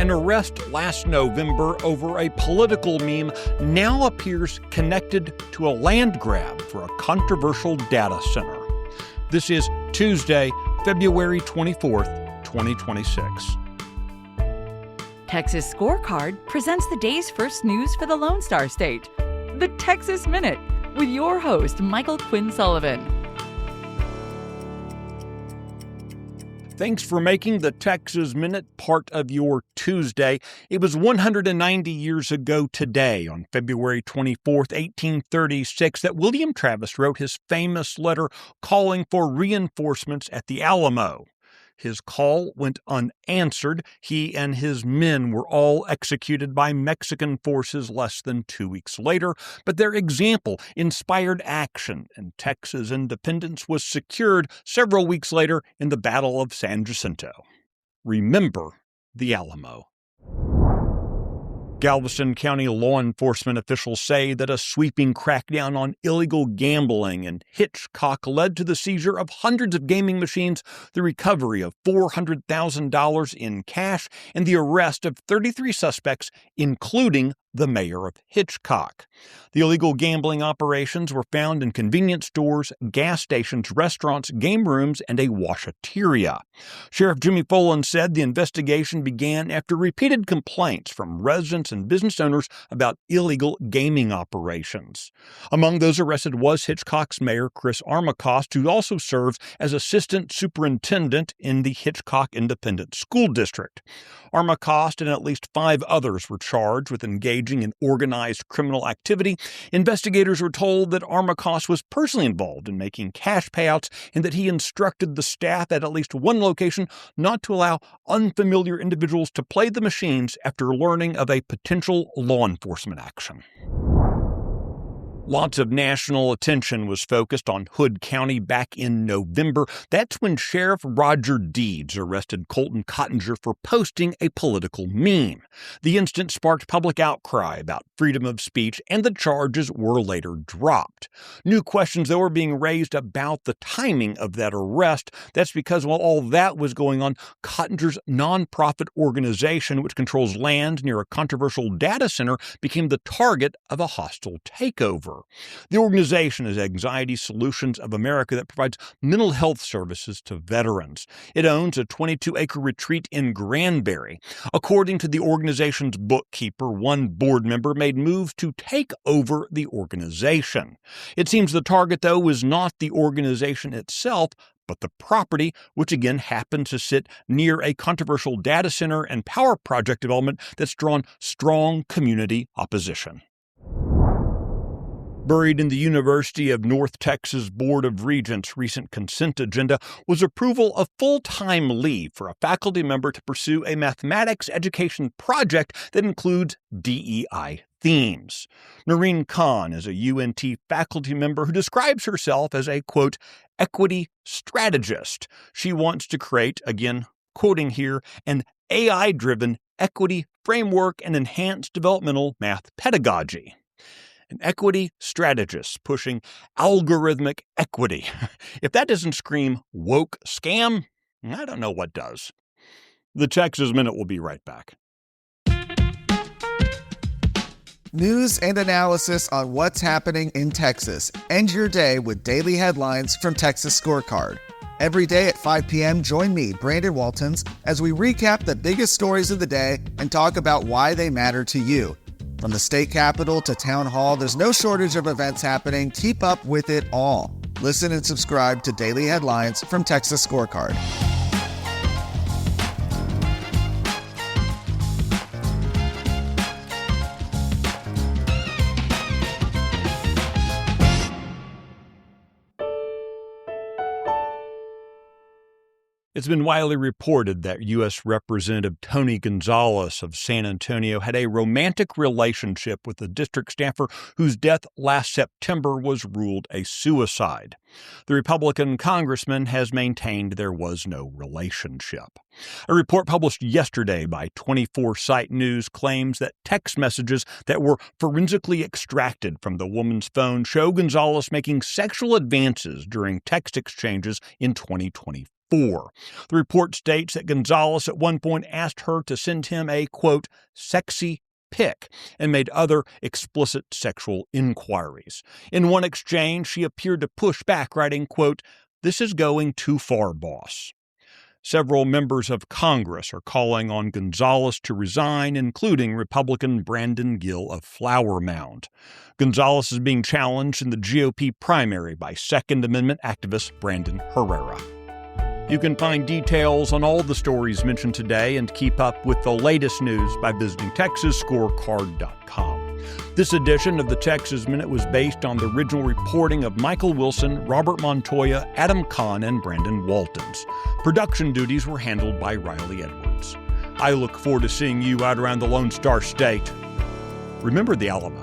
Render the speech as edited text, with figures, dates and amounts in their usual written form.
An arrest last November over a political meme now appears connected to a land grab for a controversial data center. This is Tuesday, February 24th, 2026. Texas Scorecard presents the day's first news for the Lone Star State. The Texas Minute, with your host, Michael Quinn Sullivan. Thanks for making the Texas Minute part of your Tuesday. It was 190 years ago today, on February 24th, 1836, that William Travis wrote his famous letter calling for reinforcements at the Alamo. His call went unanswered. He and his men were all executed by Mexican forces less than 2 weeks later, but their example inspired action, and Texas independence was secured several weeks later in the Battle of San Jacinto. Remember the Alamo. Galveston County law enforcement officials say that a sweeping crackdown on illegal gambling in Hitchcock led to the seizure of hundreds of gaming machines, the recovery of $400,000 in cash, and the arrest of 33 suspects, including the mayor of Hitchcock. The illegal gambling operations were found in convenience stores, gas stations, restaurants, game rooms, and a washateria. Sheriff Jimmy Folan said the investigation began after repeated complaints from residents and business owners about illegal gaming operations. Among those arrested was Hitchcock's mayor, Chris Armacost, who also serves as assistant superintendent in the Hitchcock Independent School District. Armacost and at least 5 others were charged with engaging in organized criminal activity. Investigators were told that Armacost was personally involved in making cash payouts and that he instructed the staff at least one location not to allow unfamiliar individuals to play the machines after learning of a potential law enforcement action. Lots of national attention was focused on Hood County back in November. That's when Sheriff Roger Deeds arrested Colton Cottinger for posting a political meme. The incident sparked public outcry about freedom of speech, and the charges were later dropped. New questions, though, are being raised about the timing of that arrest. That's because while all that was going on, Cottinger's nonprofit organization, which controls land near a controversial data center, became the target of a hostile takeover. The organization is Anxiety Solutions of America that provides mental health services to veterans. It owns a 22-acre retreat in Granbury. According to the organization's bookkeeper, one board member made moves to take over the organization. It seems the target, though, was not the organization itself, but the property, which again happens to sit near a controversial data center and power project development that's drawn strong community opposition. Buried in the University of North Texas Board of Regents' recent consent agenda was approval of full-time leave for a faculty member to pursue a mathematics education project that includes DEI themes. Noreen Kahn is a UNT faculty member who describes herself as a, quote, equity strategist. She wants to create, again, quoting here, an AI-driven equity framework and enhance developmental math pedagogy. An equity strategist pushing algorithmic equity. If that doesn't scream woke scam, I don't know what does. The Texas Minute will be right back. News and analysis on what's happening in Texas. End your day with daily headlines from Texas Scorecard. Every day at 5 p.m., join me, Brandon Waltons, as we recap the biggest stories of the day and talk about why they matter to you. From the state capitol to town hall, there's no shortage of events happening. Keep up with it all. Listen and subscribe to Daily Headlines from Texas Scorecard. It's been widely reported that U.S. Representative Tony Gonzalez of San Antonio had a romantic relationship with a district staffer whose death last September was ruled a suicide. The Republican congressman has maintained there was no relationship. A report published yesterday by 24 Site News claims that text messages that were forensically extracted from the woman's phone show Gonzalez making sexual advances during text exchanges in 2024. 4. The report states that Gonzalez at one point asked her to send him a, quote, sexy pic and made other explicit sexual inquiries. In one exchange, she appeared to push back, writing, quote, "This is going too far, boss." Several members of Congress are calling on Gonzalez to resign, including Republican Brandon Gill of Flower Mound. Gonzalez is being challenged in the GOP primary by Second Amendment activist Brandon Herrera. You can find details on all the stories mentioned today and keep up with the latest news by visiting TexasScorecard.com. This edition of the Texas Minute was based on the original reporting of Michael Wilson, Robert Montoya, Adam Kahn, and Brandon Waltons. Production duties were handled by Riley Edwards. I look forward to seeing you out around the Lone Star State. Remember the Alamo.